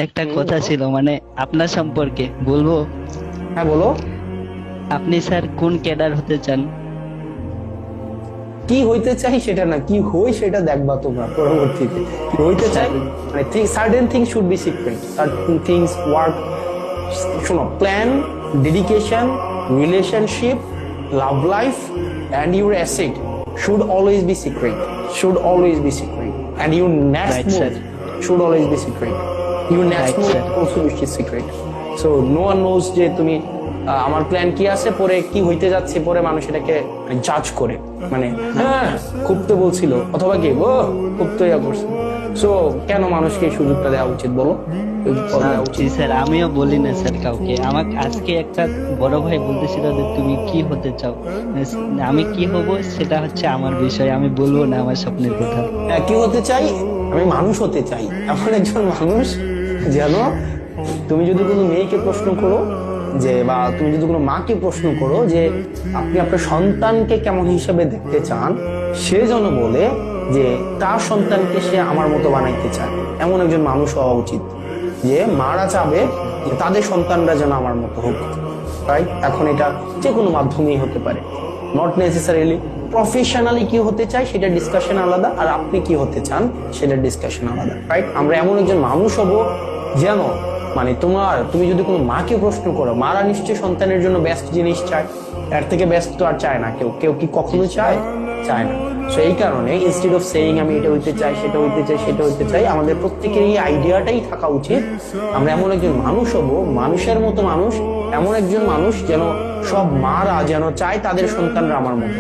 একটা কথা ছিল মানে আপনার সম্পর্কে বলবো। হ্যাঁ বলো। আপনি স্যার কোন ক্যাডার হতে চান? কি হইতে চাই সেটা না, কি হই সেটা দেখবা তোমরা পরবর্তীতে। কি হইতে চাই মানে certain things should be secret, certain things work. শোনো, plan, dedication, relationship, love life and your asset should always be secret, should always be secret, and your next Right, move sir. should always be secret. Your next Right, move sir. also be secret. So no one knows যে তুমি আমার plan কি আছে, পরে কি হইতে যাচ্ছে, পরে মানুষ এটাকে জাজ করে, মানে হ্যাঁ খুব তো বলছিল অথবা কি ও খুব তো ইয়া করছে। সো কেন মানুষকে এই সুযোগটা দেওয়া উচিত বলো? দেওয়া জি উচিত। স্যার, আমিও বলি না স্যার কাউকে। আমাকে আজকে একটা বড় ভাই বলতেছিল যে তুমি কি হতে চাও। আমি কি হব সেটা হচ্ছে আমার বিষয়, আমি বলবো না আমার স্বপ্নের কথা। হ্যাঁ, কি হতে চাই? আমি মানুষ হতে চাই, এমন একজন মানুষ যেন তুমি যদি কোনো মেয়েকে প্রশ্ন করো যে, বা তুমি যদি কোনো মাকে প্রশ্ন করো যে আপনি আপনার সন্তানকে কেমন হিসেবে দেখতে চান, সে যেন বলে যে তার সন্তানকে সে আমার মতো বানাইতে চায়। এমন একজন মানুষ হওয়া উচিত যে মারা চাবে যে তাদের সন্তানরা যেন আমার মতো হোক। রাইট? এখন এটা যে কোনো মাধ্যমেই হতে পারে, নট নেসেসারিলি। প্রফেশনালি কি হতে চাই সেটা ডিসকাশন আলাদা, আর আপনি কি হতে চান সেটা ডিসকাশন আলাদা। রাইট? আমরা এমন একজন মানুষ হব যেন মানে তুমি যদি কোনো মাকে প্রশ্ন করো, মারা নিশ্চয়ই সন্তানের জন্য বেস্ট জিনিস চায়, এর থেকে বেস্ট তো আর চায় না কেউ। কেউ কি কখনো চায়? চায় না। সো এই কারণে ইনস্টেড অফ সেইং আমি এটা হইতে চাই, সেটা হইতে চাই, সেটা হইতে চাই, আমাদের প্রত্যেকের এই আইডিয়াটাই থাকা উচিত আমরা এমন একজন মানুষ হব, মানুষের মতো মানুষ, এমন একজন মানুষ যেন সব মারা যেন চায় তাদের সন্তানরা আমার মতো।